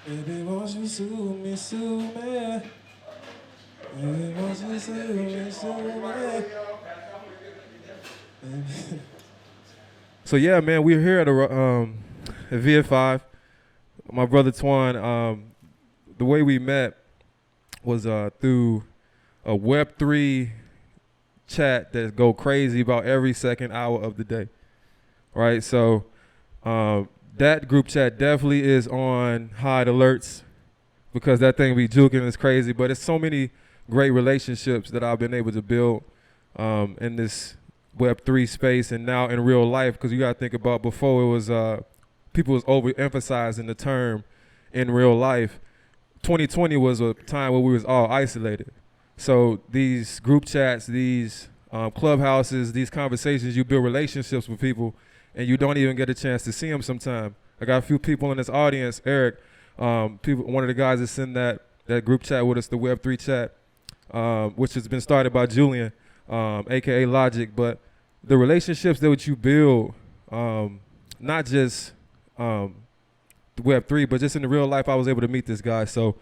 Baby, won't you sue me? Baby, won't you sue me? So yeah, man, we're here at Viet 5. My brother Tuan. The way we met was through a Web3 chat that go crazy about every second hour of the day, right? So that group chat definitely is on high alerts because that thing be juking is crazy. But it's so many great relationships that I've been able to build in this Web3 space and now in real life. Because you got to think about before it was people was overemphasizing the term in real life. 2020 was a time where we was all isolated. So these group chats, these clubhouses, these conversations, you build relationships with people, and you don't even get a chance to see them sometime. I got a few people in this audience, Eric, one of the guys that's in that group chat with us, the Web3 chat, which has been started by Julian, aka Logic. But the relationships that you build, not just Web3, but just in the real life, I was able to meet this guy. So,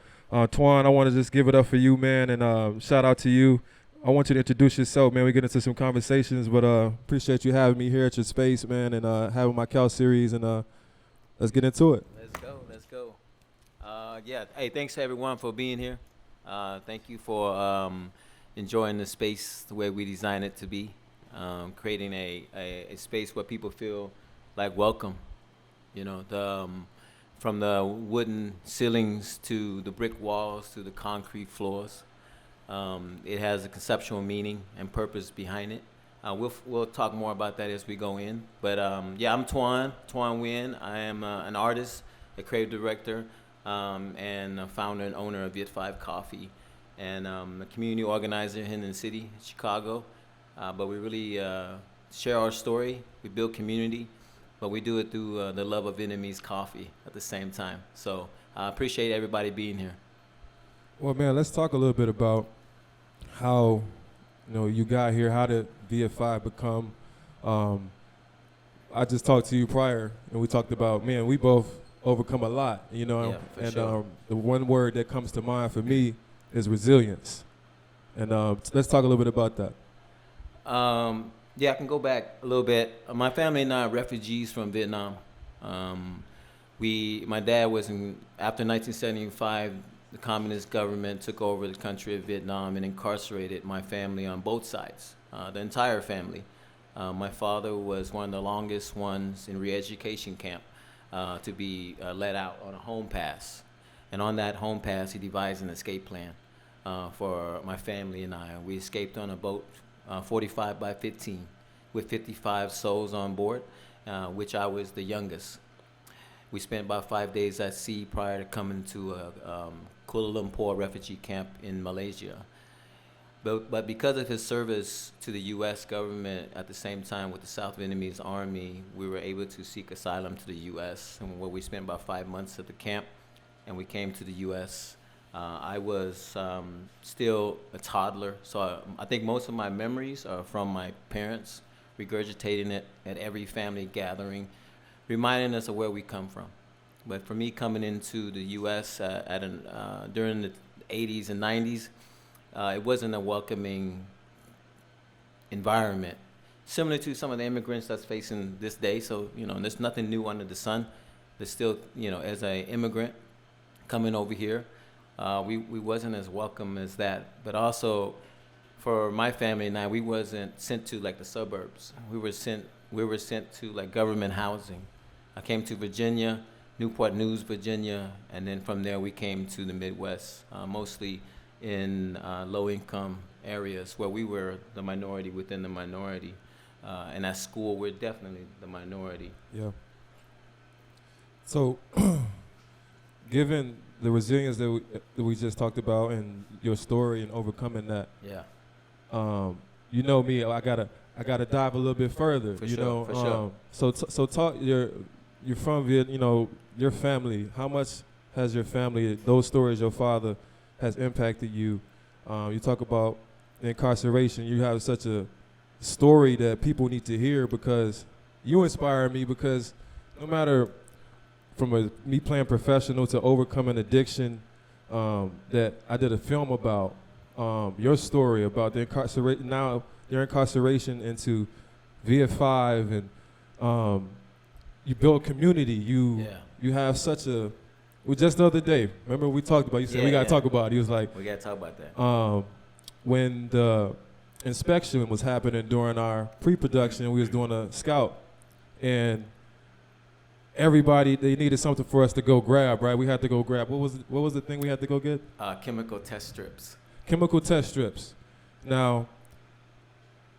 Tuan, I want to just give it up for you, man, and shout out to you. I want you to introduce yourself, man. We get into some conversations, but appreciate you having me here at your space, man, and having my Cal series, and let's get into it. Let's go. Yeah. Hey, thanks to everyone for being here. Thank you for enjoying the space the way we designed it to be, creating a space where people feel like welcome. You know, from the wooden ceilings to the brick walls to the concrete floors. It has a conceptual meaning and purpose behind it. We'll talk more about that as we go in. But yeah, I'm Tuan Huynh. I am an artist, a creative director, and a founder and owner of Viet V Coffee, and a community organizer here in the city, Chicago. But we really share our story. We build community, but we do it through the love of Vietnamese coffee at the same time. So I appreciate everybody being here. Well, man, let's talk a little bit about how you got here. How did VF5 become? I just talked to you prior, and we talked about, man, we both overcome a lot, Yeah, for and sure. the one word that comes to mind for me is resilience. And let's talk a little bit about that. Yeah, I can go back a little bit. My family and I are refugees from Vietnam. My dad was after 1975, the communist government took over the country of Vietnam and incarcerated my family on both sides, the entire family. My father was one of the longest ones in re-education camp to be let out on a home pass. And on that home pass, he devised an escape plan for my family and I. We escaped on a boat 45 by 15 with 55 souls on board, which I was the youngest. We spent about 5 days at sea prior to coming to Kuala Lumpur refugee camp in Malaysia. But because of his service to the U.S. government at the same time with the South Vietnamese Army, we were able to seek asylum to the U.S. and where we spent about 5 months at the camp, and we came to the U.S. I was still a toddler, so I think most of my memories are from my parents regurgitating it at every family gathering, reminding us of where we come from. But for me, coming into the U.S. During the 80s and 90s, it wasn't a welcoming environment, similar to some of the immigrants that's facing this day. So, there's nothing new under the sun. There's still, as an immigrant coming over here, we wasn't as welcome as that. But also, for my family and I, we wasn't sent to like the suburbs. We were sent to like government housing. I came to Virginia, Newport News, Virginia, and then from there we came to the Midwest, mostly in low-income areas where we were the minority within the minority. And at school, we're definitely the minority. Yeah. So, given the resilience that we just talked about and your story and overcoming that, Yeah, you know me, I gotta dive a little bit further. For sure, for sure. So talk. You're from Viet. Your family. How much has your family, those stories, your father, has impacted you? You talk about incarceration. You have such a story that people need to hear because you inspire me. Because no matter from me playing professional to overcoming addiction, that I did a film about your story about the incarceration. Now your incarceration into Viet5, and you build community. You have such a. Well, just the other day, remember we talked about. You said we gotta talk about it. He was like, we gotta talk about that. When the inspection was happening during our pre-production, we was doing a scout, and everybody, they needed something for us to go grab, right? We had to go grab. What was the thing we had to go get? Chemical test strips. Chemical test strips. Now,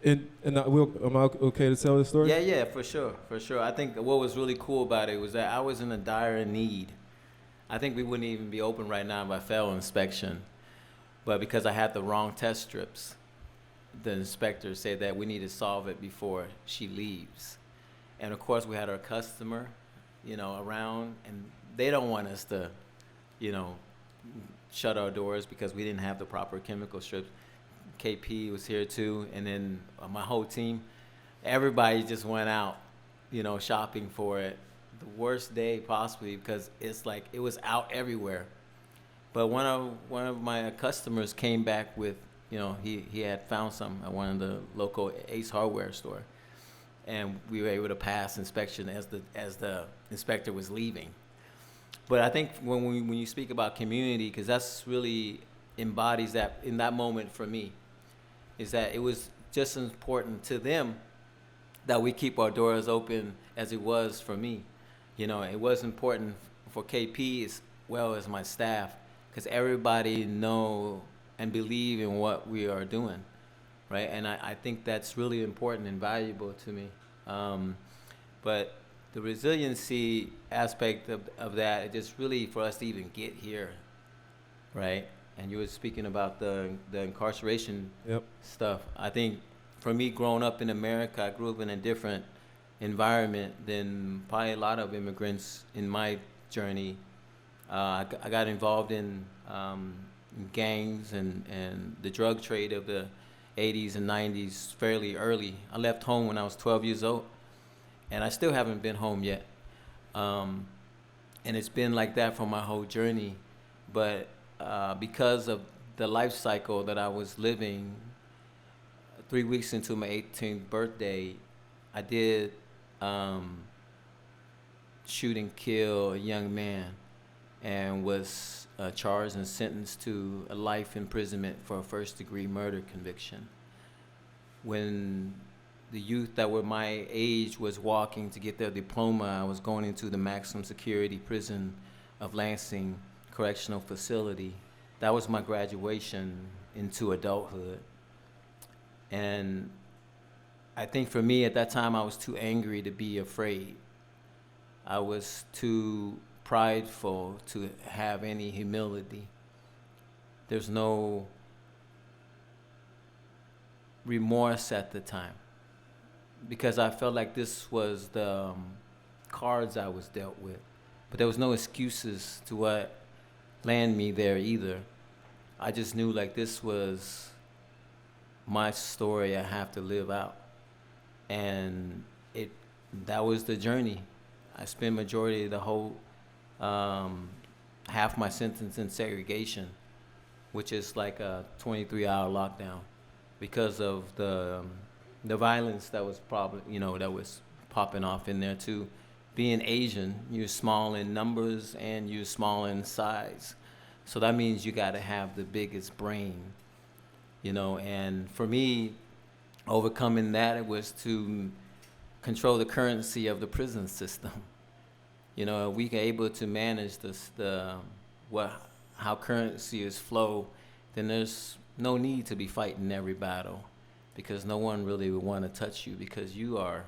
am I okay to tell this story? Yeah, for sure. I think what was really cool about it was that I was in a dire need. I think we wouldn't even be open right now if I failed inspection. But because I had the wrong test strips, the inspector said that we need to solve it before she leaves. And of course, we had our customer, around, and they don't want us to, shut our doors because we didn't have the proper chemical strips. KP was here too, and then my whole team, everybody just went out, shopping for it. The worst day possibly because it's like it was out everywhere. But one of my customers came back with, he had found some at one of the local Ace Hardware store, and we were able to pass inspection as the inspector was leaving. But I think when you speak about community, because that's really embodies that in that moment for me, is that it was just as important to them that we keep our doors open as it was for me. It was important for KP as well as my staff, because everybody know and believe in what we are doing, right? And I think that's really important and valuable to me. But the resiliency aspect of that, it just really for us to even get here, right? And you were speaking about the incarceration stuff. I think for me, growing up in America, I grew up in a different environment than probably a lot of immigrants in my journey. I got involved in gangs and the drug trade of the 80s and 90s fairly early. I left home when I was 12 years old, and I still haven't been home yet. And it's been like that for my whole journey. But because of the life cycle that I was living, 3 weeks into my 18th birthday, I did shoot and kill a young man and was charged and sentenced to a life imprisonment for a first-degree murder conviction. When the youth that were my age was walking to get their diploma, I was going into the maximum security prison of Lansing Correctional Facility. That was my graduation into adulthood. And I think for me at that time, I was too angry to be afraid. I was too prideful to have any humility. There's no remorse at the time because I felt like this was the cards I was dealt with. But there was no excuses to what landed me there either. I just knew like this was my story I have to live out. And that was the journey. I spent majority of the whole half my sentence in segregation, which is like a 23-hour lockdown because of the violence that was that was popping off in there too. Being Asian, you're small in numbers and you're small in size. So that means you got to have the biggest brain, and for me, overcoming that, it was to control the currency of the prison system. If we are able to manage how currencies flow, then there's no need to be fighting every battle because no one really would want to touch you because you are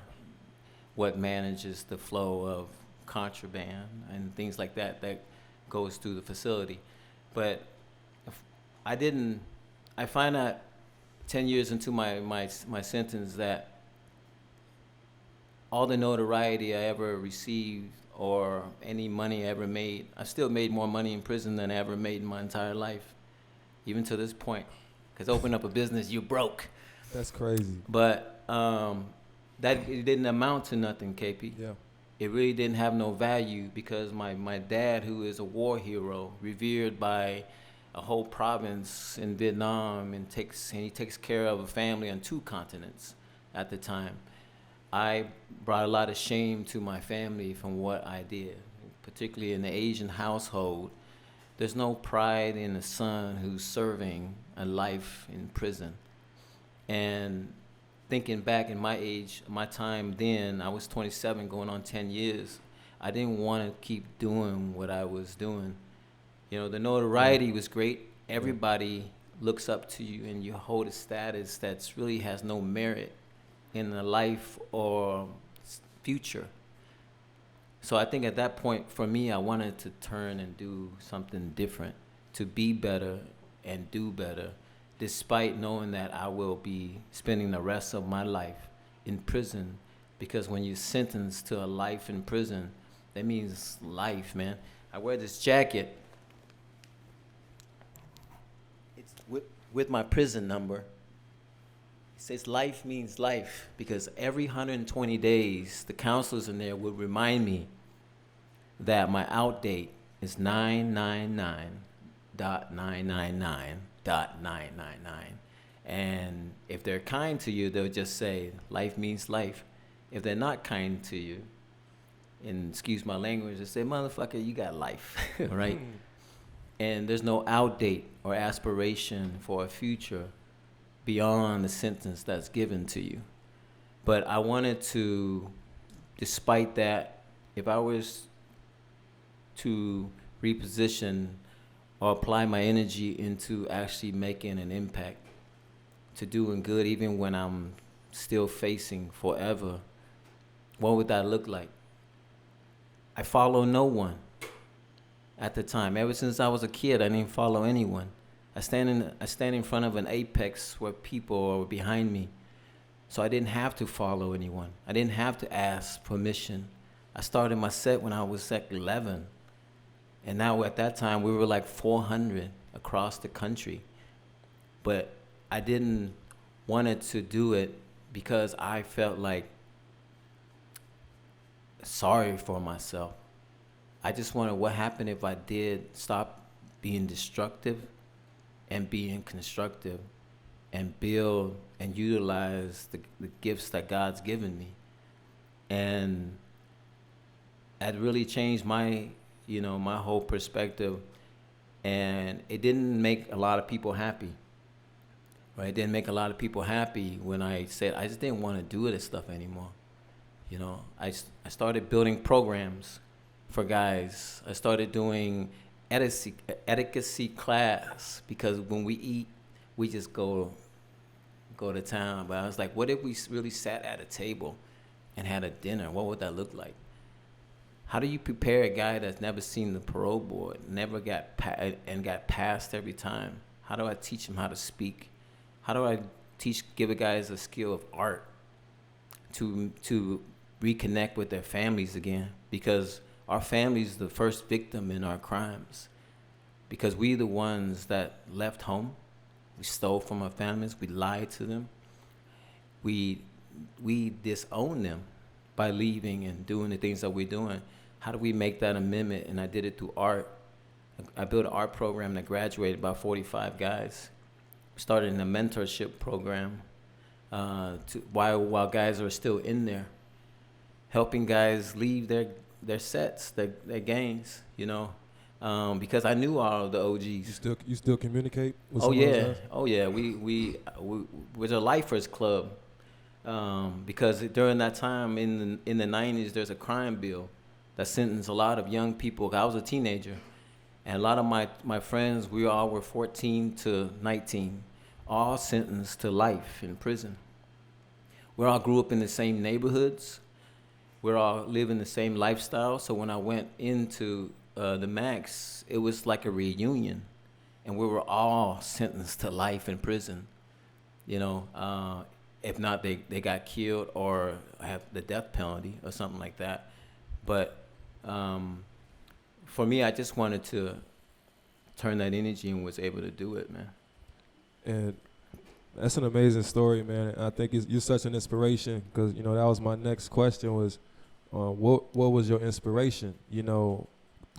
what manages the flow of contraband and things like that goes through the facility. But I find out 10 years into my sentence that all the notoriety I ever received or any money I ever made, I still made more money in prison than I ever made in my entire life, even to this point. Because open up a business, you broke. That's crazy. But that it didn't amount to nothing, KP. Yeah. it really didn't have no value because my dad, who is a war hero, revered by a whole province in Vietnam, and he takes care of a family on 2 continents at the time. I brought a lot of shame to my family from what I did, particularly in the Asian household. There's no pride in a son who's serving a life in prison. And thinking back in my age, my time then, I was 27 going on 10 years. I didn't want to keep doing what I was doing. You know, the notoriety was great. Everybody looks up to you and you hold a status that really has no merit in the life or future. So I think at that point, for me, I wanted to turn and do something different, to be better and do better, despite knowing that I will be spending the rest of my life in prison. Because when you're sentenced to a life in prison, that means life, man. I wear this jacket. It's with my prison number. It says life means life, because every 120 days, the counselors in there would remind me that my out date is 999.999.999. And if they're kind to you, they'll just say, life means life. If they're not kind to you, and excuse my language, they say, motherfucker, you got life, right? And there's no out date or aspiration for a future beyond the sentence that's given to you. But I wanted to, despite that, if I was to reposition or apply my energy into actually making an impact, to doing good even when I'm still facing forever, what would that look like? I follow no one at the time. Ever since I was a kid, I didn't follow anyone. I stand in front of an apex where people are behind me. So I didn't have to follow anyone. I didn't have to ask permission. I started my set when I was like 11. And now at that time, we were like 400 across the country. But I didn't want to do it because I felt like sorry for myself. I just wanted, what happened if I did stop being destructive and being constructive and build and utilize the gifts that God's given me. And that really changed my whole perspective. And it didn't make a lot of people happy. Right? It didn't make a lot of people happy when I said I just didn't want to do this stuff anymore. You know, I started building programs for guys. I started doing etiquette class, because when we eat, we just go to town. But I was like, what if we really sat at a table and had a dinner? What would that look like? How do you prepare a guy that's never seen the parole board, never got passed every time? How do I teach him how to speak? How do I give a guys a skill of art to reconnect with their families again? Because our family's the first victim in our crimes. Because we the ones that left home. We stole from our families. We lied to them. We disown them by leaving and doing the things that we're doing. How do we make that amendment? And I did it through art. I built an art program that graduated about 45 guys. Started in a mentorship program while guys are still in there, helping guys leave their sets, their gangs, you know, because I knew all of the OGs. You still communicate with some of those guys? Oh yeah, we was a lifers club, because during that time in the 90s, there's a crime bill that sentenced a lot of young people. I was a teenager, and a lot of my friends, we all were 14 to 19, all sentenced to life in prison. We all grew up in the same neighborhoods. We all living the same lifestyle. So when I went into the max, it was like a reunion, and we were all sentenced to life in prison. You know, if not, they got killed or have the death penalty or something like that. But for me, I just wanted to turn that energy and was able to do it, man. And that's an amazing story, man. I think you're such an inspiration, because, you know, that was my next question was, what was your inspiration? You know,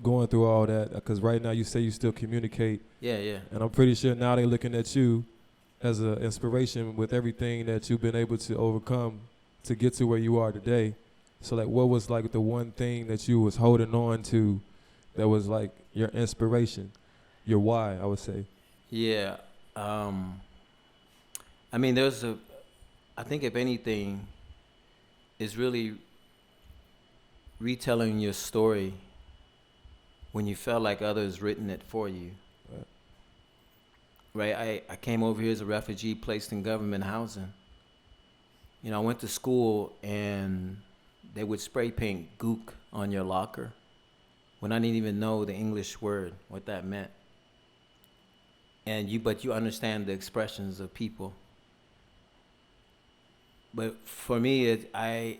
going through all that, because right now you say you still communicate. Yeah, yeah. And I'm pretty sure now they're looking at you as an inspiration with everything that you've been able to overcome to get to where you are today. So like, what was like the one thing that you was holding on to that was like your inspiration, your why, I would say? Yeah. I mean, I think if anything, is really retelling your story when you felt like others written it for you. Right? I came over here as a refugee placed in government housing. You know, I went to school and they would spray paint gook on your locker when I didn't even know the English word, what that meant. But you understand the expressions of people. But for me, I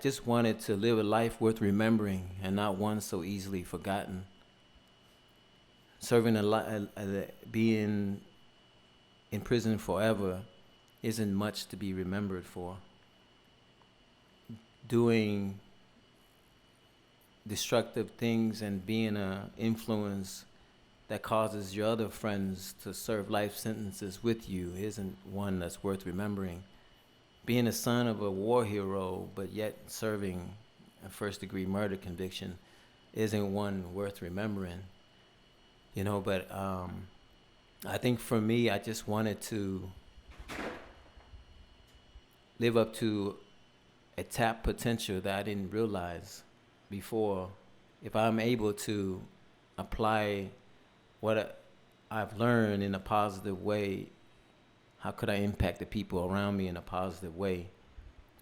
just wanted to live a life worth remembering and not one so easily forgotten. Being in prison forever isn't much to be remembered for. Doing destructive things and being an influence that causes your other friends to serve life sentences with you isn't one that's worth remembering. Being a son of a war hero, but yet serving a first-degree murder conviction isn't one worth remembering. You know, but I think for me, I just wanted to live up to a tapped potential that I didn't realize before. If I'm able to apply what I've learned in a positive way, how could I impact the people around me in a positive way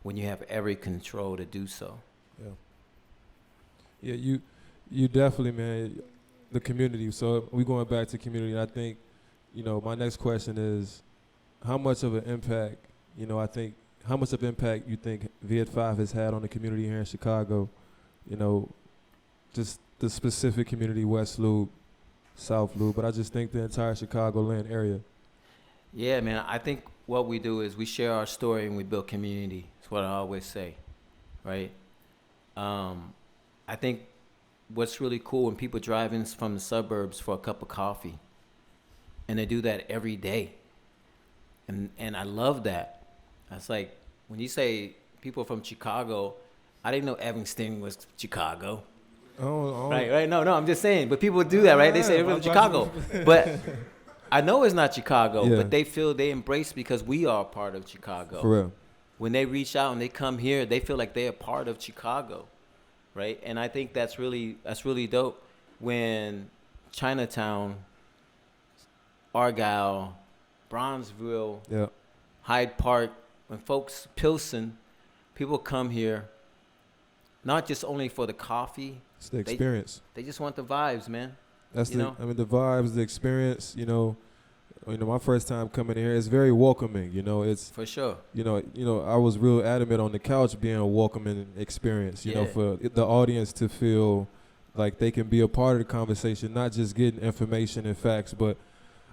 when you have every control to do so? Yeah, you definitely, man, the community. So we going back to community, and I think, you know, my next question is, how much of an impact, you know, how much of impact you think Viet5 has had on the community here in Chicago? You know, just the specific community, West Loop, South Loop, but I just think the entire Chicagoland area. Yeah, man, I think what we do is we share our story and we build community. That's what I always say, right? I think what's really cool when people drive in from the suburbs for a cup of coffee, and they do that every day. And I love that. That's like, when you say people from Chicago, I didn't know Evanston was Chicago. Oh. Right. No, I'm just saying. But people do that, right? They say they're from Chicago. But I know it's not Chicago, Yeah. but they embrace because we are a part of Chicago. For real. When they reach out and they come here, they feel like they're a part of Chicago, right? And I think that's really dope. When Chinatown, Argyle, Bronzeville, Yeah. Hyde Park, when folks, Pilsen, people come here, not just only for the coffee. It's the experience. They just want the vibes, man. That's You know? I mean, the vibes, the experience, you know, my first time coming here, it's very welcoming, you know, it's, For sure. you know, I was real adamant on the couch being a welcoming experience, you know, for the audience to feel like they can be a part of the conversation, not just getting information and facts, but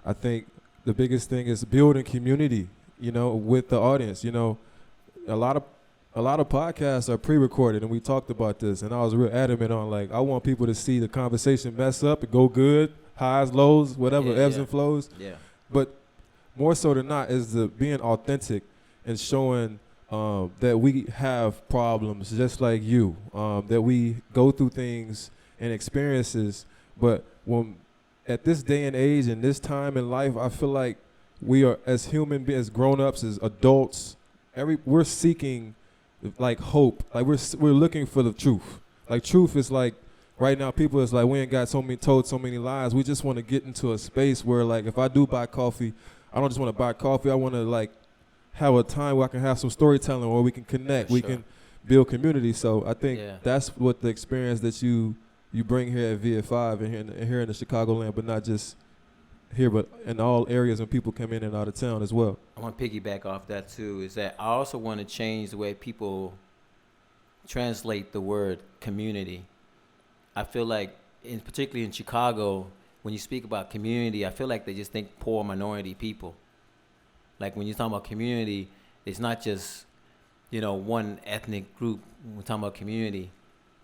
I think the biggest thing is building community, you know, with the audience. You know, a lot of podcasts are pre-recorded, and we talked about this, and I was real adamant on, like, I want people to see the conversation mess up and go good, highs, lows, whatever, ebbs and flows. Yeah. But more so than not is the being authentic and showing that we have problems just like you, that we go through things and experiences. But when at this day and age and this time in life, I feel like we are, as human beings, grown-ups, as adults, we're seeking like hope. Like we're looking for the truth. Like truth is like, right now people is like, we ain't got told so many lies. We just want to get into a space where, like, if I do buy coffee, I don't just want to buy coffee. I want to, like, have a time where I can have some storytelling, where we can connect, we can build community. So I think that's what the experience that you bring here at Viet5 and here in the Chicagoland, but not just here, but in all areas when people come in and out of town as well. I want to piggyback off that too, is that I also want to change the way people translate the word community. I feel like, particularly in Chicago, when you speak about community, I feel like they just think poor minority people. Like when you talk about community, it's not just one ethnic group. When we're talking about community,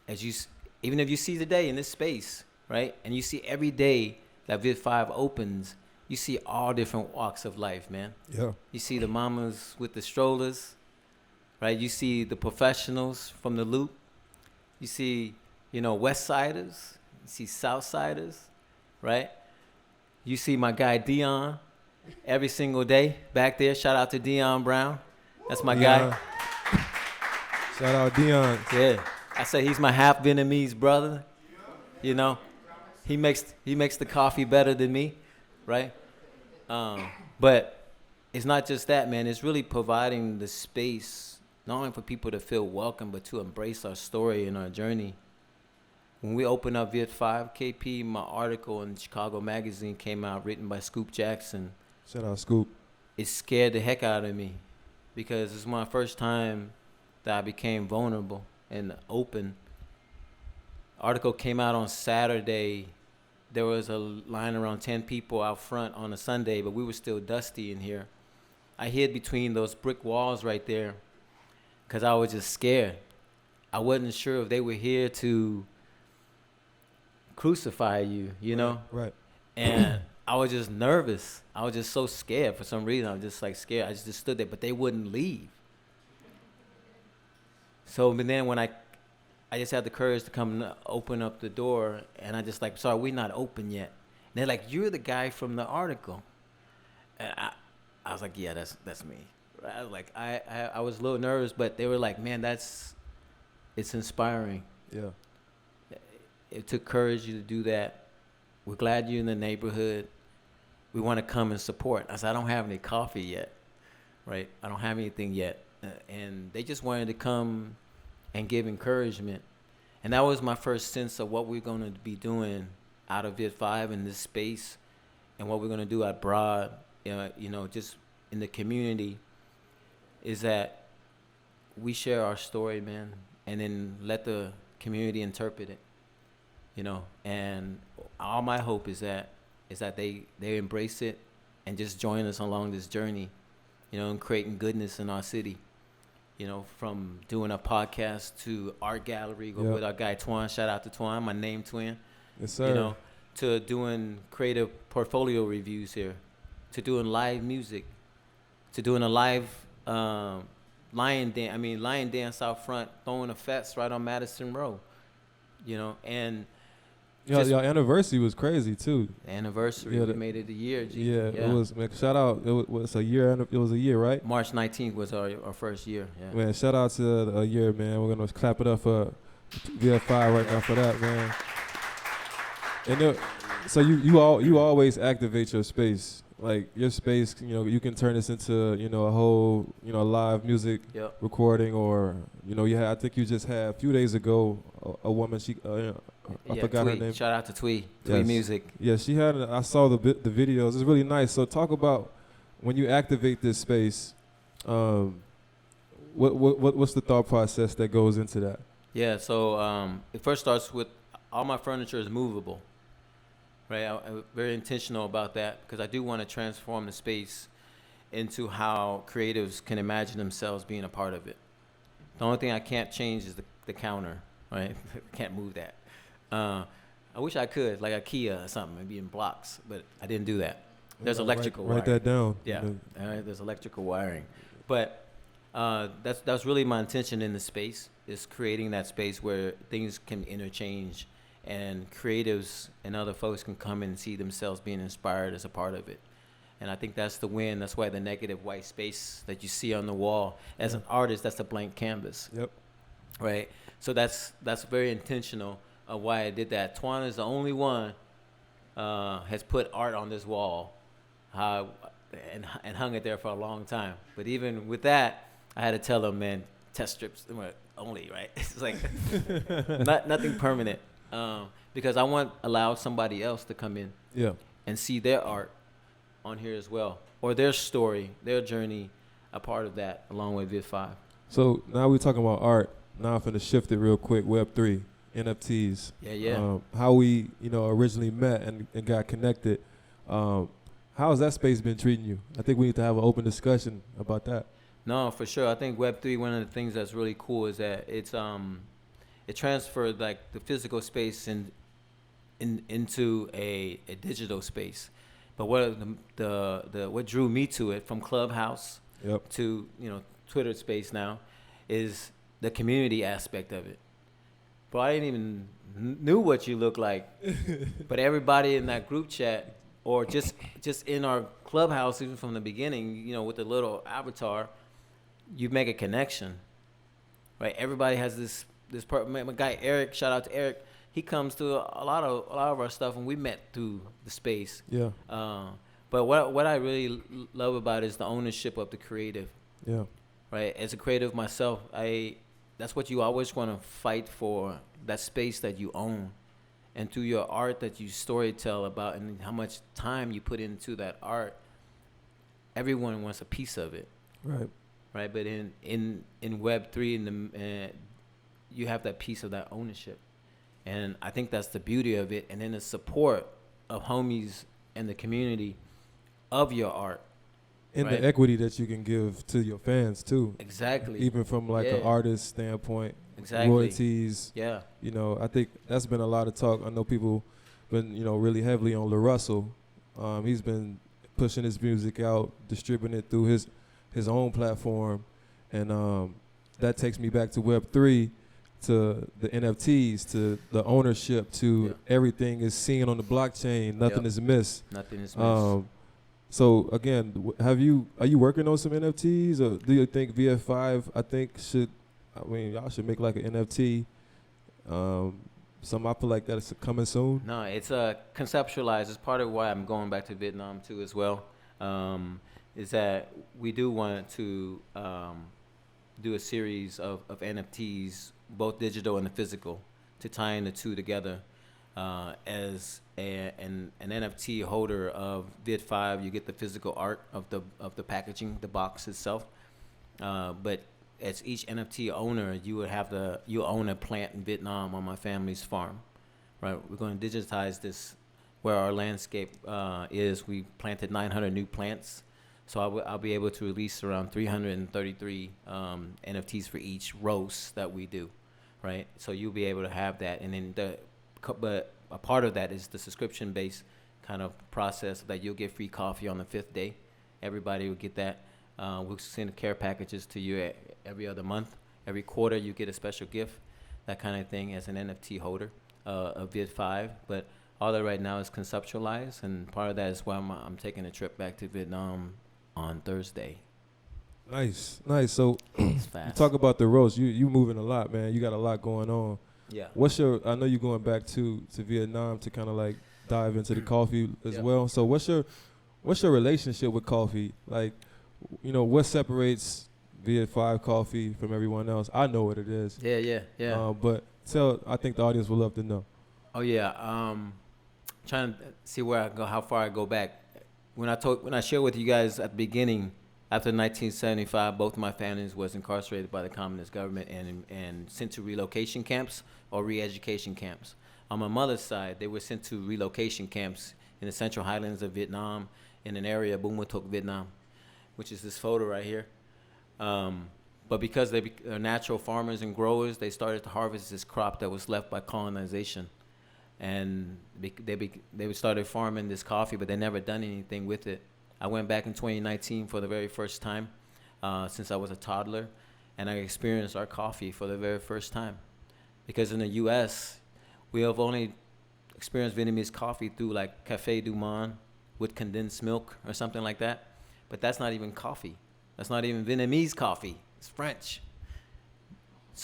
even if you see today in this space, right, and you see every day that Viet5 opens, you see all different walks of life, man. Yeah. You see the mamas with the strollers, right? You see the professionals from the Loop. You see, West Siders. You see South Siders, right? You see my guy Dion every single day back there. Shout out to Dion Brown. That's my guy. Shout out Dion. Yeah. I say he's my half Vietnamese brother. He makes the coffee better than me, right? But it's not just that, man. It's really providing the space, not only for people to feel welcome, but to embrace our story and our journey. When we opened up Viet5, KP, my article in Chicago Magazine came out, written by Scoop Jackson. Shout out Scoop. It scared the heck out of me because it's my first time that I became vulnerable and open. Article came out on Saturday. There was a line around 10 people out front on a Sunday, but we were still dusty in here. I hid between those brick walls right there because I was just scared. I wasn't sure if they were here to crucify you, Right. And I was just nervous. I was just so scared for some reason. I was just scared. I just stood there, but they wouldn't leave. So, but then when I just had the courage to come open up the door, and I just sorry, we're not open yet. And they're like, you're the guy from the article. And I was like, yeah, that's me. I was I was a little nervous, but they were like, man, it's inspiring. Yeah. It took courage to do that. We're glad you're in the neighborhood. We want to come and support. I said, I don't have any coffee yet, right? I don't have anything yet. And they just wanted to come and give encouragement. And that was my first sense of what we're going to be doing out of Viet5 in this space and what we're going to do abroad, just in the community, is that we share our story, man, and then let the community interpret it, and all my hope is that they embrace it and just join us along this journey, and creating goodness in our city. From doing a podcast to art gallery, with our guy Tuan. Shout out to Tuan, my name twin. Yes, sir. To doing creative portfolio reviews here, to doing live music, to doing a live lion dance out front, throwing a fest right on Madison Row, and your anniversary was crazy too. The anniversary, we made it a year. Yeah, it was. Man, shout out. It was a year. It was a year, right? March 19th was our first year. Yeah. Man, shout out to a year, man. We're gonna clap it up for Viet5 right now for that, man. And so you always activate your space. Like your space, you can turn this into, a whole, live music recording, or, I think you just had a few days ago a woman. She, I forgot her name. Shout out to Twee Yes. Music. Yeah, she had. I saw the videos. It's really nice. So talk about when you activate this space. What's the thought process that goes into that? Yeah. So it first starts with all my furniture is movable. Right, I'm very intentional about that because I do want to transform the space into how creatives can imagine themselves being a part of it. The only thing I can't change is the counter, right? Can't move that. I wish I could, like IKEA or something, maybe in blocks, but I didn't do that. There's electrical wiring. Write that down. Yeah, all right, there's electrical wiring. But that's really my intention in the space, is creating that space where things can interchange and creatives and other folks can come and see themselves being inspired as a part of it. And I think that's the win. That's why the negative white space that you see on the wall, as an artist, that's a blank canvas. Yep. Right? So that's very intentional of why I did that. Tuan is the only one has put art on this wall and hung it there for a long time. But even with that, I had to tell him, man, test strips only, right? It's like nothing permanent. Because I want to allow somebody else to come in and see their art on here as well, or their story, their journey, a part of that along with Viet5. So now we're talking about art. Now I'm finna shift it real quick. Web3, NFTs. Yeah. How we, originally met and got connected. How has that space been treating you? I think we need to have an open discussion about that. No, for sure. I think Web3, one of the things that's really cool is that it transferred like the physical space into a digital space. But what what drew me to it, from Clubhouse Yep. to Twitter Space now, is the community aspect of it. Bro, I didn't even knew what you look like, but everybody in that group chat, or just in our Clubhouse, even from the beginning, with the little avatar, you make a connection, right? Everybody has this part. My guy Eric, shout out to Eric. He comes to a lot of our stuff, and we met through the space. Yeah. But what I really love about it is the ownership of the creative. Yeah. Right. As a creative myself, that's what you always want to fight for, that space that you own, and through your art that you storytell about, and how much time you put into that art. Everyone wants a piece of it. Right. Right. But in Web3, you have that piece of that ownership. And I think that's the beauty of it. And then the support of homies and the community of your art. And right? the equity that you can give to your fans too. Exactly. Even from like an artist standpoint. Exactly. Royalties. Yeah. I think that's been a lot of talk. I know people been, really heavily on La Russell. He's been pushing his music out, distributing it through his own platform. And that takes me back to Web3, to the NFTs, to the ownership, to everything is seen on the blockchain. Nothing is missed. Nothing is missed. So again, are you working on some NFTs, or do you think Viet5 y'all should make like an NFT? I feel like that's coming soon. No, it's conceptualized. It's part of why I'm going back to Vietnam too as well. Is that we do want to do a series of NFTs, both digital and the physical, to tie in the two together. As an NFT holder of Viet5, you get the physical art of the packaging, the box itself. But as each NFT owner, you own a plant in Vietnam on my family's farm, right? We're going to digitize this, where our landscape is. We planted 900 new plants. So I'll be able to release around 333 NFTs for each roast that we do, right? So you'll be able to have that. And then but a part of that is the subscription-based kind of process that you'll get free coffee on the 5th day. Everybody will get that. We'll send care packages to you every other month. Every quarter you get a special gift, that kind of thing, as an NFT holder of Viet5. But all that right now is conceptualized, and part of that is why I'm taking a trip back to Vietnam on Thursday. Nice. So It's you fast. talk about the roast. You moving a lot, man. You got a lot going on. Yeah. I know you're going back to Vietnam to kind of like dive into the coffee as well. So what's your relationship with coffee? Like, what separates Viet5 coffee from everyone else? I know what it is. Yeah. But I think the audience would love to know. Oh yeah. Trying to see where I go, how far I go back. When I shared with you guys at the beginning, after 1975, both of my families was incarcerated by the communist government and sent to relocation camps or re-education camps. On my mother's side, they were sent to relocation camps in the central highlands of Vietnam, in an area, Bung Ma Thuc, Vietnam, which is this photo right here. But because they're natural farmers and growers, they started to harvest this crop that was left by colonization. And they started farming this coffee, but they never done anything with it. I went back in 2019 for the very first time since I was a toddler, and I experienced our coffee for the very first time. Because in the U.S., we have only experienced Vietnamese coffee through like Café du Monde with condensed milk or something like that. But that's not even coffee. That's not even Vietnamese coffee. It's French.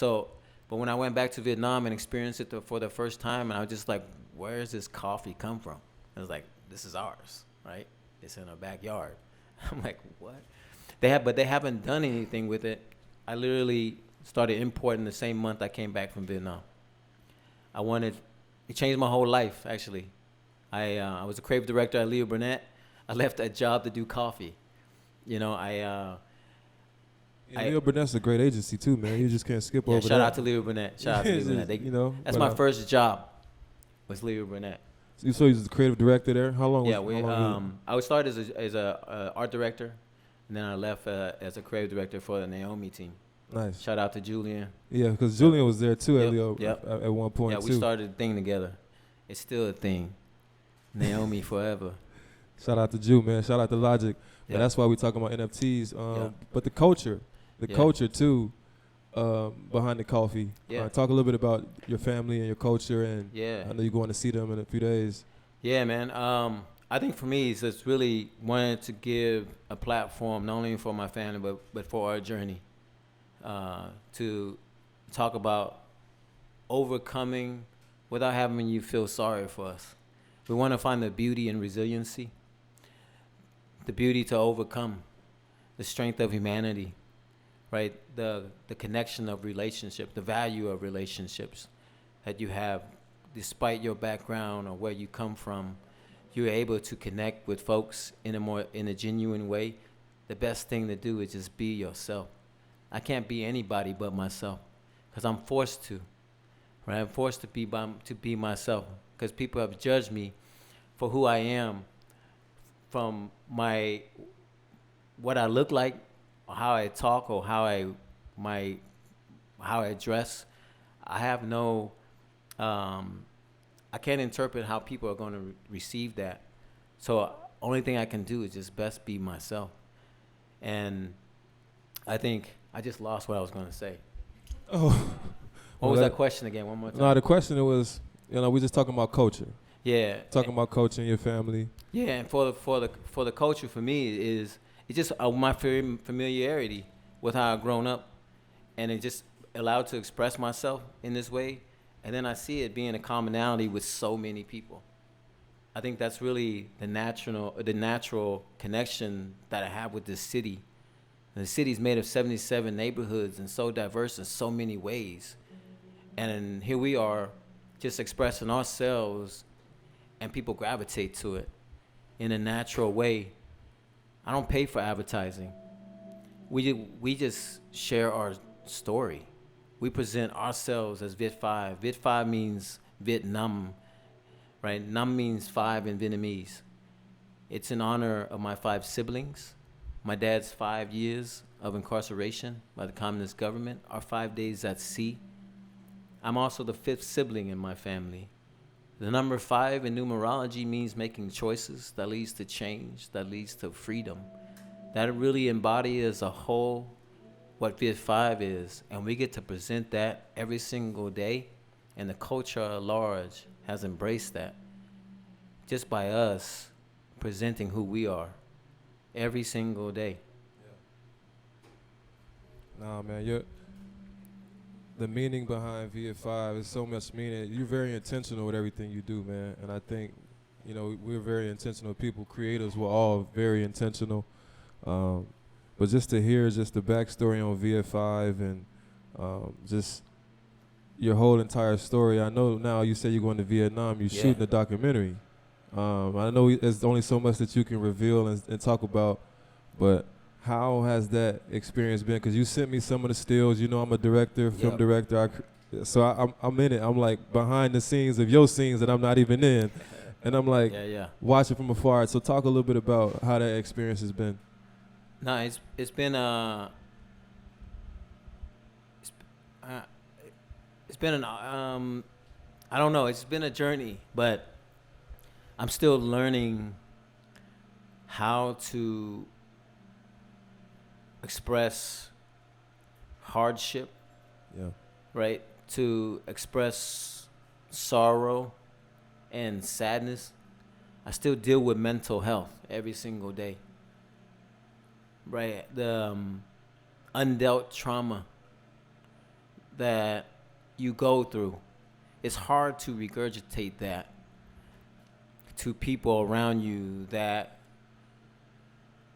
But when I went back to Vietnam and experienced it for the first time, and I was just like, where does this coffee come from? I was like, this is ours, right? It's in our backyard. I'm like, what? But they haven't done anything with it. I literally started importing the same month I came back from Vietnam. It changed my whole life, actually. I was a creative director at Leo Burnett. I left that job to do coffee. Leo Burnett's a great agency too, man. You just can't skip over that. Shout out to Leo Burnett. That's my first job, was Leo Burnett. So he was the creative director there. How long? I started as a art director. And then I left as a creative director for the Naomi team. Nice. Shout out to Julian. Yeah, because Julian was there too, Yep, Elio, yep. at one point Yeah, too. we started the thing together. It's still a thing. Naomi forever. Shout out to Ju, man. Shout out to Logic. Yep. And that's why we talking about NFTs. Yep. But the culture Yeah. culture too, behind the coffee. Yeah. Talk a little bit about your family and your culture, and Yeah. I know you're going to see them in a few days. Yeah, man. I think for me, it's just really wanted to give a platform not only for my family but for our journey, to talk about overcoming without having you feel sorry for us. We want to find the beauty in resiliency, the beauty to overcome, the strength of humanity, right? The connection of relationship, the value of relationships that you have, despite your background or where you come from. You're able to connect with folks in a genuine way. The best thing to do is just be yourself. I can't be anybody but myself, because I'm forced to, right? I'm forced to be myself, because people have judged me for who I am from what I look like, or how I talk, or how I dress. I have no. I can't interpret how people are going to receive that. So only thing I can do is just best be myself. And I think I just lost what I was going to say. Oh, What was that question again? One more time. No, the question was, we're just talking about culture. Yeah. Talking about culture in your family. Yeah, and for the culture for me it's just my familiarity with how I've grown up, and it just allowed to express myself in this way. And then I see it being a commonality with so many people. I think that's really the natural connection that I have with this city. And the city's made of 77 neighborhoods and so diverse in so many ways. And here we are just expressing ourselves, and people gravitate to it in a natural way. I don't pay for advertising. We just share our story. We present ourselves as Viet5. Viet5 means Vietnam, right? Nam means 5 in Vietnamese. It's in honor of my 5 siblings, my dad's 5 years of incarceration by the communist government, our 5 days at sea. I'm also the 5th sibling in my family. The number 5 in numerology means making choices that leads to change, that leads to freedom. That really embodies as a whole what Viet5 is, and we get to present that every single day, and the culture at large has embraced that just by us presenting who we are every single day. Nah, man, the meaning behind Viet5 is so much meaning. You're very intentional with everything you do, man, and I think, we're very intentional people. Creators, we're all very intentional. But just to hear just the backstory on Viet5 and just your whole entire story. I know now you say you're going to Vietnam. You're shooting a documentary. I know there's only so much that you can reveal and talk about, but how has that experience been? Because you sent me some of the stills. I'm a director, film director. So I'm in it. I'm like behind the scenes of your scenes that I'm not even in. And I'm like watching from afar. So talk a little bit about how that experience has been. No, it's been an I don't know, it's been a journey, but I'm still learning how to express hardship, right? To express sorrow and sadness. I still deal with mental health every single day. Right, the undealt trauma that you go through, it's hard to regurgitate that to people around you that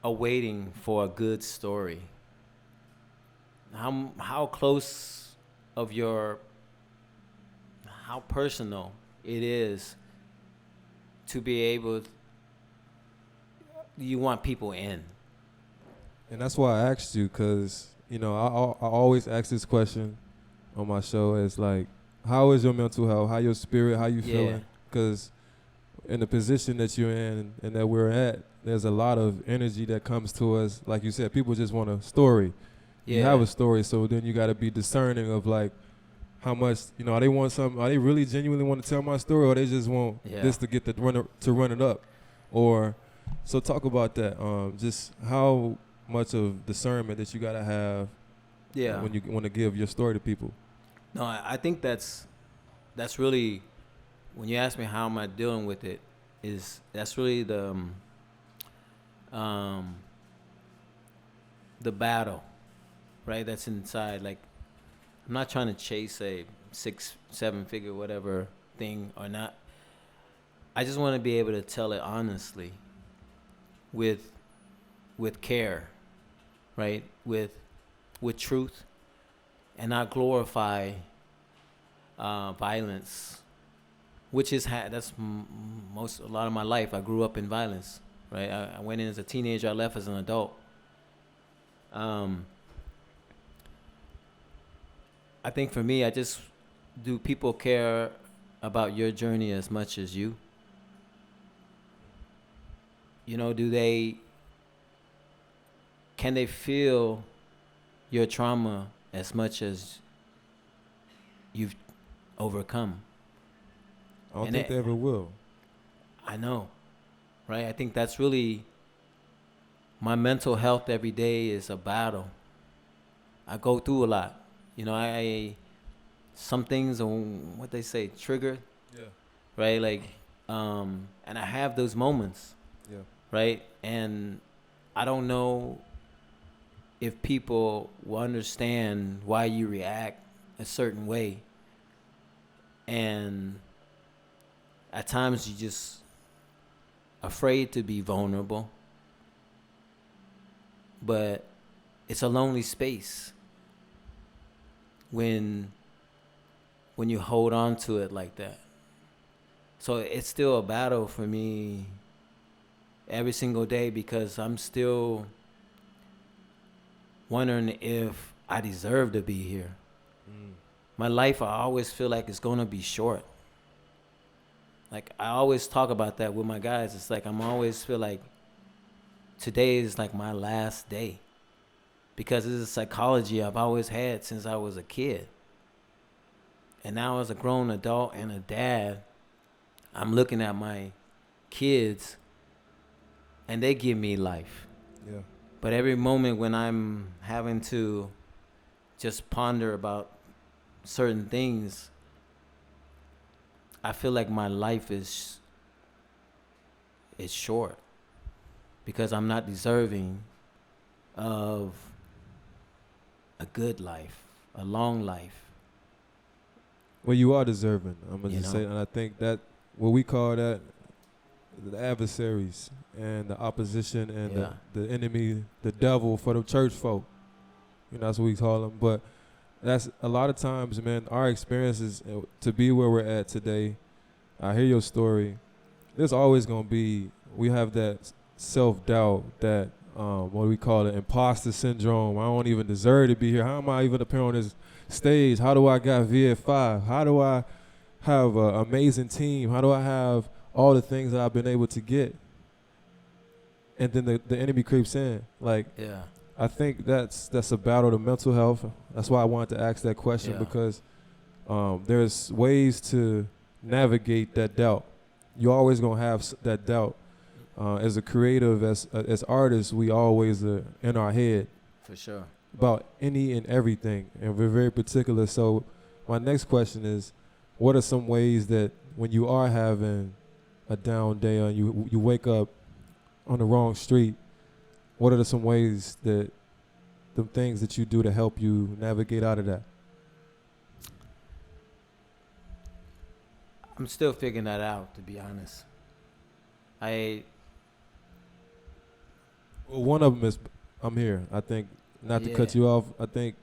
are waiting for a good story. How close of how personal it is to be able, you want people in. And that's why I asked you, because, I always ask this question on my show. It's like, how is your mental health? How your spirit? How you feeling? Because in the position that you're in and that we're at, there's a lot of energy that comes to us. Like you said, people just want a story. You have a story, so then you got to be discerning of like how much, you know, are they want something, are they really genuinely want to tell my story, or they just want this to get the run it up, or so talk about that. Just how much of discernment that you got to have when you want to give your story to people. No, I think that's really, when you ask me how am I dealing with it, that's really the battle, right? That's inside. Like, I'm not trying to chase a 6-7 figure whatever thing or not. I just want to be able to tell it honestly, with care, right? With truth, and not glorify violence, which is that's a lot of my life. I grew up in violence, right? I went in as a teenager. I left as an adult. I think for me, do people care about your journey as much as you? You know, can they feel your trauma as much as you've overcome? I don't think they ever will. I know, right? I think that's really, my mental health every day is a battle. I go through a lot. You know, some things are what they say, triggered. Yeah. Right? Like, and I have those moments. Yeah. Right? And I don't know if people will understand why you react a certain way. And at times you're just afraid to be vulnerable. But it's a lonely space when you hold on to it like that. So it's still a battle for me every single day, because I'm still wondering if I deserve to be here. My life, I always feel like it's going to be short. Like, I always talk about that with my guys. It's like I'm always feel like today is like my last day, because this is psychology I've always had since I was a kid. And now as a grown adult and a dad, I'm looking at my kids and they give me life. Yeah. But every moment when I'm having to just ponder about certain things, I feel like my life is short, because I'm not deserving of a good life, a long life. Well, you are deserving. I'm going to just say, and I think that what we call that, the adversaries and the opposition and the enemy, the devil for the church folk. You know, that's what we call them. But that's a lot of times, man, our experiences to be where we're at today. I hear your story. There's always going to be, we have that self-doubt, that what we call it, imposter syndrome. I don't even deserve to be here. How am I even up here on this stage? How do I got Viet5? How do I have an amazing team? How do I have all the things that I've been able to get? And then the enemy creeps in. Like, I think that's a battle to mental health. That's why I wanted to ask that question, because there's ways to navigate that doubt. You're always going to have that doubt. As a creative, as artists, we always are in our head. For sure. About any and everything, and we're very particular. So my next question is, what are some ways that when you are having a down day and you wake up on the wrong street, what are some ways that the things that you do to help you navigate out of that? I'm still figuring that out, to be honest. Well, one of them is, I'm here. I think, not to cut you off, I think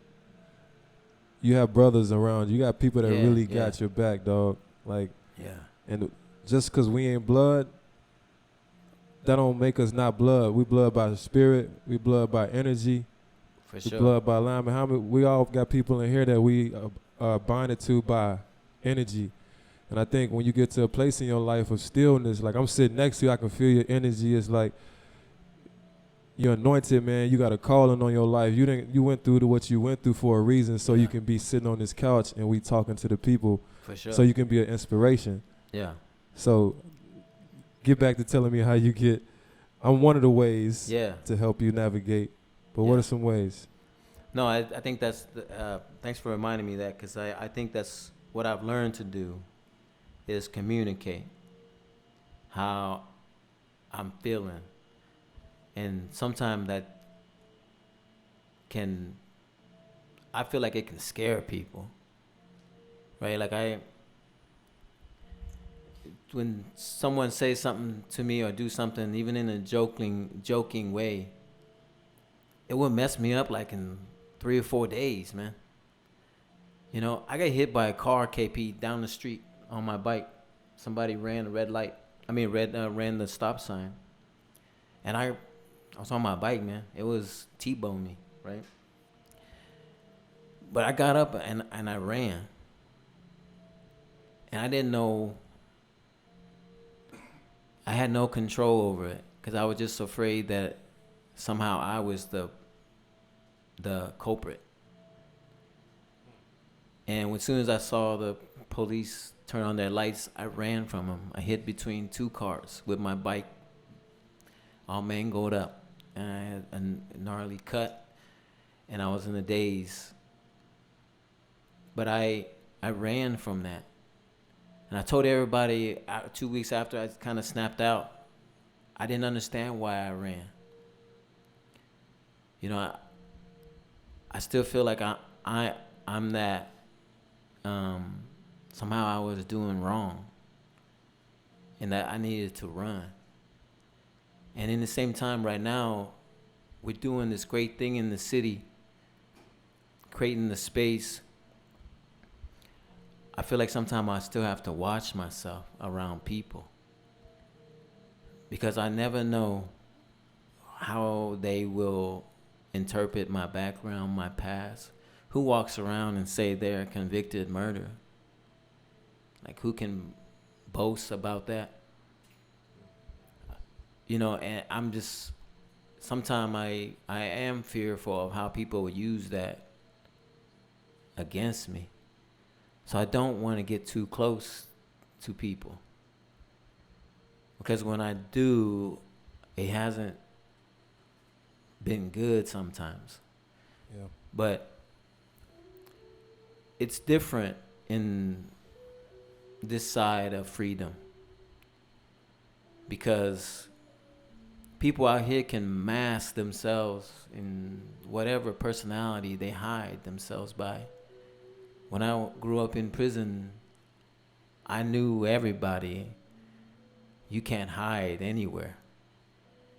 you have brothers around you. You got people that really got your back, dog. Like, and just because we ain't blood, that don't make us not blood. We blood by the spirit. We blood by energy. For sure. We blood by alignment. We all got people in here that we are bonded to by energy. And I think when you get to a place in your life of stillness, like I'm sitting next to you, I can feel your energy. It's like you're anointed, man. You got a calling on your life. You went through what you went through for a reason, so you can be sitting on this couch and we talking to the people. For sure. So you can be an inspiration. Yeah. So get back to telling me how you get. I'm one of the ways to help you navigate. But what are some ways? No, I think that's, thanks for reminding me that, because I think that's what I've learned to do is communicate how I'm feeling. And sometimes I feel like it can scare people, right? Like when someone says something to me or do something, even in a joking way, it will mess me up like in 3 or 4 days, man. You know, I got hit by a car, KP, down the street on my bike. Somebody ran the stop sign. And I was on my bike, man. It was T-bone me, right? But I got up and I ran. And I didn't know, I had no control over it because I was just afraid that somehow I was the culprit. And as soon as I saw the police turn on their lights, I ran from them. I hit between 2 cars with my bike all mangled up. And I had a gnarly cut, and I was in a daze. But I ran from that. And I told everybody 2 weeks after I kind of snapped out, I didn't understand why I ran. You know, I still feel like I'm that. Somehow I was doing wrong, and that I needed to run. And in the same time, right now, we're doing this great thing in the city, creating the space. I feel like sometimes I still have to watch myself around people, because I never know how they will interpret my background, my past. Who walks around and say they're a convicted murderer? Like, who can boast about that? You know, and I'm just, sometimes I am fearful of how people will use that against me. So I don't want to get too close to people, because when I do, it hasn't been good sometimes. Yeah. But it's different in this side of freedom, because people out here can mask themselves in whatever personality they hide themselves by. When I grew up in prison, I knew everybody. You can't hide anywhere,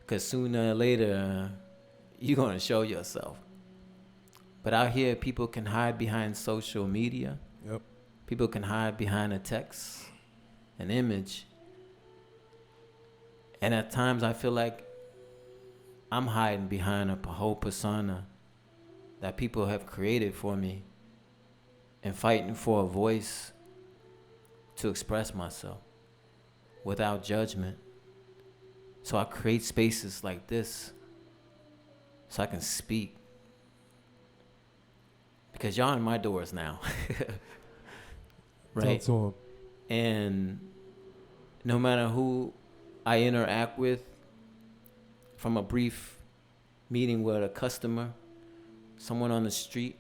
because sooner or later, you're going to show yourself. But out here, people can hide behind social media. Yep. People can hide behind a text, an image. And at times, I feel like I'm hiding behind a whole persona that people have created for me, and fighting for a voice to express myself without judgment. So I create spaces like this so I can speak. Because y'all in my doors now. Right? Talk to him. And no matter who I interact with, from a brief meeting with a customer, someone on the street,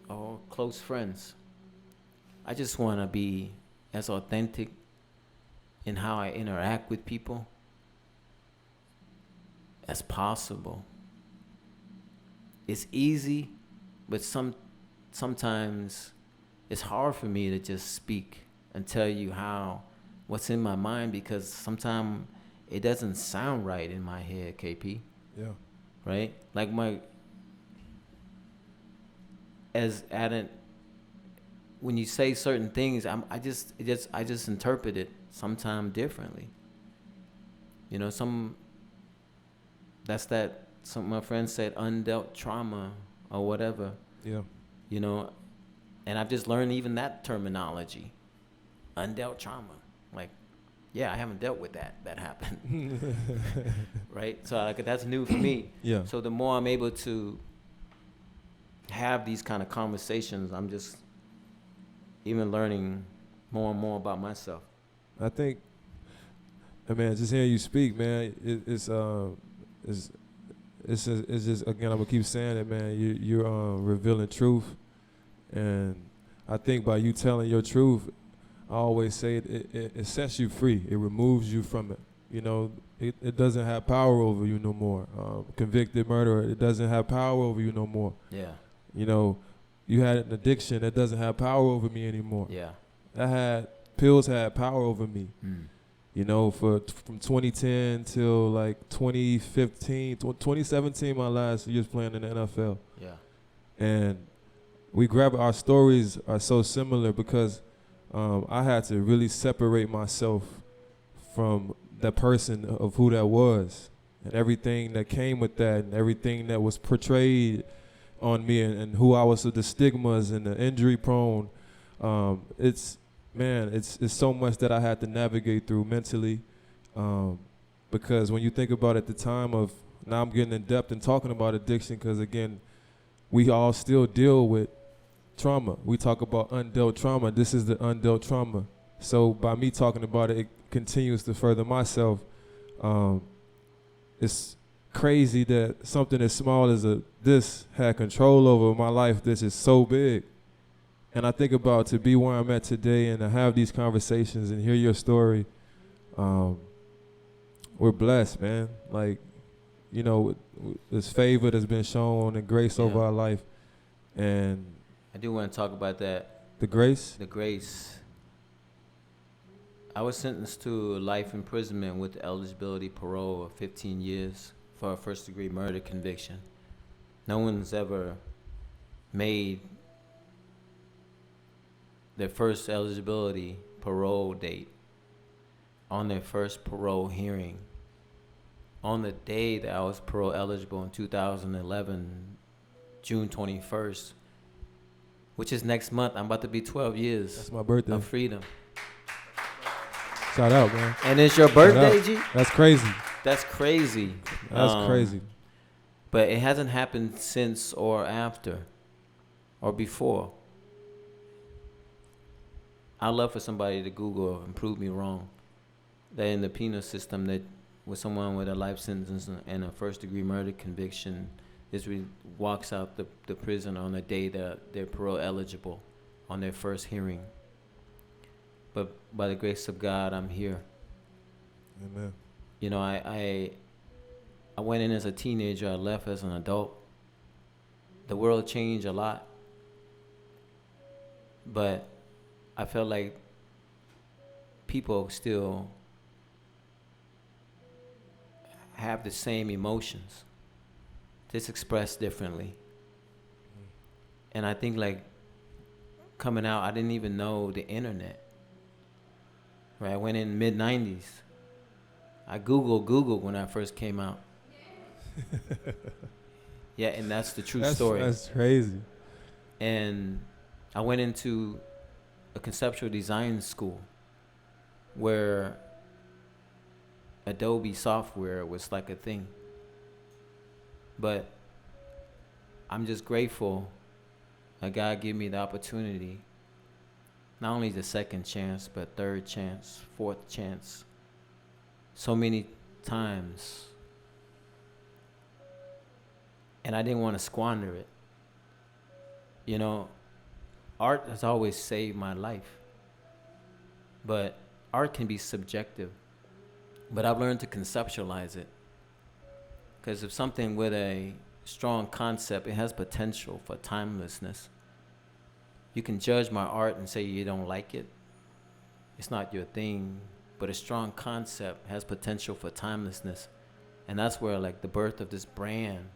or close friends, I just want to be as authentic in how I interact with people as possible. It's easy, but sometimes it's hard for me to just speak and tell you what's in my mind, because sometimes it doesn't sound right in my head, KP. Yeah. Right? Like when you say certain things, I just interpret it sometimes differently. You know, some of my friends said undealt trauma or whatever. Yeah. You know, and I've just learned even that terminology. undealt trauma. Like, yeah, I haven't dealt with that. That happened. Right? So like, that's new for me. Yeah. So the more I'm able to have these kind of conversations, I'm just even learning more and more about myself. I think, man, just hearing you speak, man, it's just, again, I'm gonna keep saying it, man. You're revealing truth, and I think by you telling your truth, I always say it sets you free. It removes you from it. You know, it doesn't have power over you no more. Convicted murderer, it doesn't have power over you no more. Yeah. You know, you had an addiction that doesn't have power over me anymore. Yeah. Pills had power over me. Mm. You know, from 2010 till like 2015, 2017, my last years playing in the NFL. Yeah. And our stories are so similar because I had to really separate myself from the person of who that was and everything that came with that and everything that was portrayed on me and who I was, the stigmas and the injury prone. It's so much that I had to navigate through mentally, because when you think about at the time of, now I'm getting in depth and talking about addiction, because again, we all still deal with trauma. We talk about undealt trauma. This is the undealt trauma. So by me talking about it, it continues to further myself. It's crazy that something as small as this had control over my life. This is so big. And I think about to be where I'm at today and to have these conversations and hear your story. We're blessed, man. Like, you know, this favor that's been shown and grace over our life. And I do want to talk about that. The grace? The grace. I was sentenced to life imprisonment with eligibility parole of 15 years for a first-degree murder conviction. No one's ever made their first eligibility parole date on their first parole hearing. On the day that I was parole eligible in 2011, June 21st, which is next month, I'm about to be 12 years. That's my birthday. Of freedom. Shout out, man. And it's your birthday, G? That's crazy. That's crazy. That's crazy. But it hasn't happened since or after or before. I'd love for somebody to Google and prove me wrong. That in the penal system, that with someone with a life sentence and a first-degree murder conviction walks out the prison on the day that they're parole eligible on their first hearing. But by the grace of God, I'm here. Amen. You know, I went in as a teenager. I left as an adult. The world changed a lot. But I felt like people still have the same emotions, just expressed differently. And I think, like, coming out, I didn't even know the internet. Right? I went in mid-90s. I Googled when I first came out. Yeah, and that's the true story. That's crazy. And I went into a conceptual design school where Adobe software was like a thing. But I'm just grateful that God gave me the opportunity, not only the second chance, but third chance, fourth chance, so many times. And I didn't want to squander it. You know, art has always saved my life. But art can be subjective. But I've learned to conceptualize it. Because if something with a strong concept, it has potential for timelessness. You can judge my art and say you don't like it. It's not your thing. But a strong concept has potential for timelessness. And that's where, like, the birth of this brand,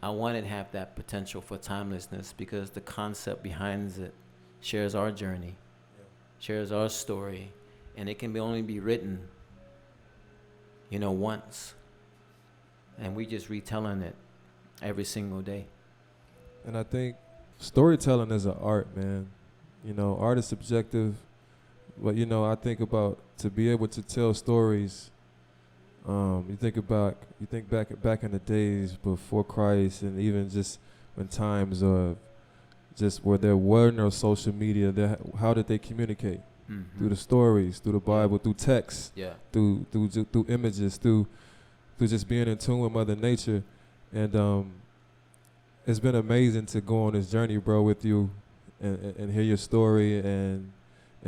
I wanted to have that potential for timelessness because the concept behind it shares our journey, shares our story, and it can only be written, you know, once. And we just retelling it every single day. And I think storytelling is an art, man. You know, art is subjective. But you know, I think about to be able to tell stories. You think back in the days before Christ, and even just in times of just where there were no social media. How did they communicate? Mm-hmm. Through the stories, through the Bible, through text, Yeah. through images, through just being in tune with Mother Nature, and it's been amazing to go on this journey, bro, with you, and hear your story and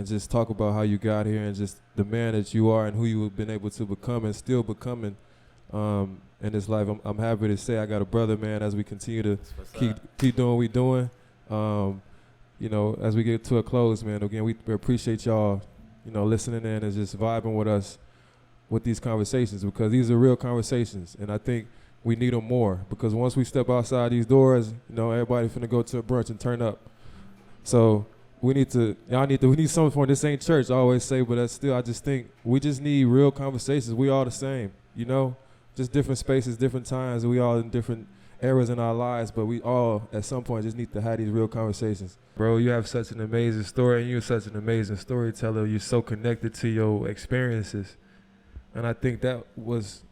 just talk about how you got here and just the man that you are and who you have been able to become and still becoming in this life. I'm happy to say I got a brother, man, as we continue to keep doing what we're doing. You know, as we get to a close, man, again, we appreciate y'all, you know, listening in and just vibing with us with these conversations, because these are real conversations, and I think we need them more, because once we step outside these doors, you know, everybody finna go to a brunch and turn up. So we need something for this ain't church, I always say, but that's still, I just think we just need real conversations. We all the same, you know, just different spaces, different times, we all in different eras in our lives, but we all at some point just need to have these real conversations. Bro, you have such an amazing story, and you're such an amazing storyteller. You're so connected to your experiences, and I think that was,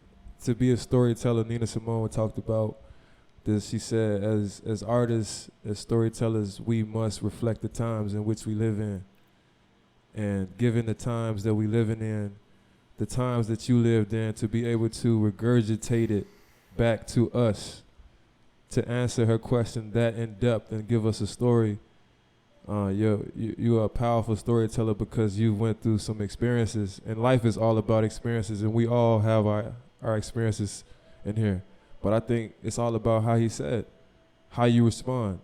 to be a storyteller, Nina Simone talked about this. She said, as artists, as storytellers, we must reflect the times in which we live in, and given the times that we living in, the times that you lived in, to be able to regurgitate it back to us, to answer her question that in depth and give us a story. You're a powerful storyteller, because you went through some experiences, and life is all about experiences, and we all have our experiences in here. But I think it's all about how he said, how you respond.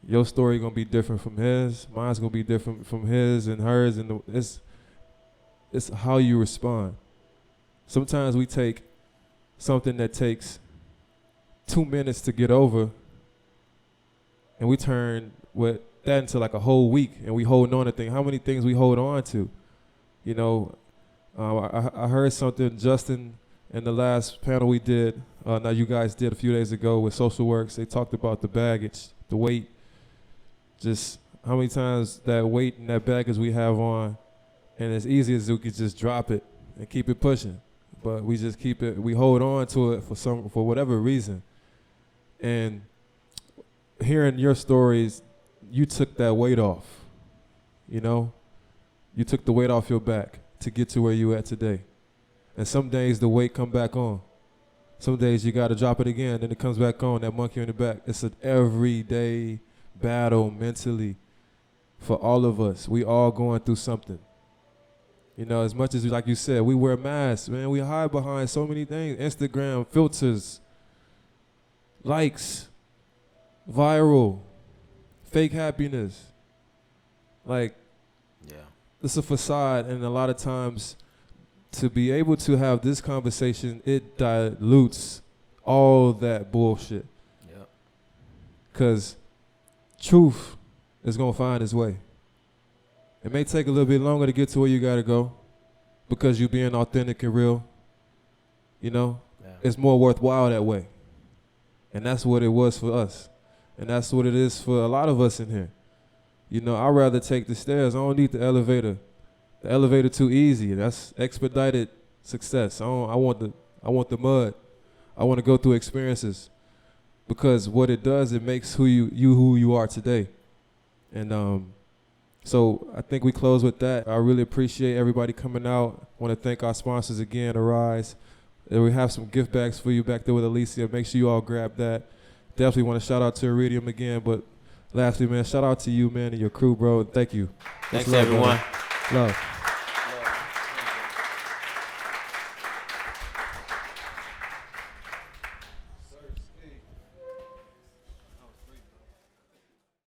Your story gonna be different from his, mine's gonna be different from his and hers, and it's how you respond. Sometimes we take something that takes 2 minutes to get over, and we turn that into like a whole week, and we holding on to things. How many things we hold on to? You know, I heard something, Justin, in the last panel we did, now you guys did a few days ago with Social Works. They talked about the baggage, the weight, just how many times that weight and that baggage we have on, and as easy as we could just drop it and keep it pushing, but we just keep it, we hold on to it for whatever reason. And hearing your stories, you took that weight off, you know? You took the weight off your back to get to where you at today. And some days the weight come back on. Some days you got to drop it again, then it comes back on, that monkey on the back. It's an everyday battle mentally for all of us. We all going through something. You know, as much as, like you said, we wear masks, man. We hide behind so many things. Instagram, filters, likes, viral, fake happiness. Like, yeah, it's a facade, and a lot of times to be able to have this conversation, it dilutes all that bullshit. yeah, because truth is going to find its way. It may take a little bit longer to get to where you got to go, because you're being authentic and real. You know, it's more worthwhile that way. And that's what it was for us. And that's what it is for a lot of us in here. You know, I'd rather take the stairs. I don't need the elevator. The elevator too easy. That's expedited success. I want the mud. I want to go through experiences, because what it does, it makes who you are today. And so I think we close with that. I really appreciate everybody coming out. I want to thank our sponsors again, Arise. And we have some gift bags for you back there with Alicia. Make sure you all grab that. Definitely want to shout out to Iridium again. But lastly, man, shout out to you, man, and your crew, bro. Thank you. Thanks, everyone. Love.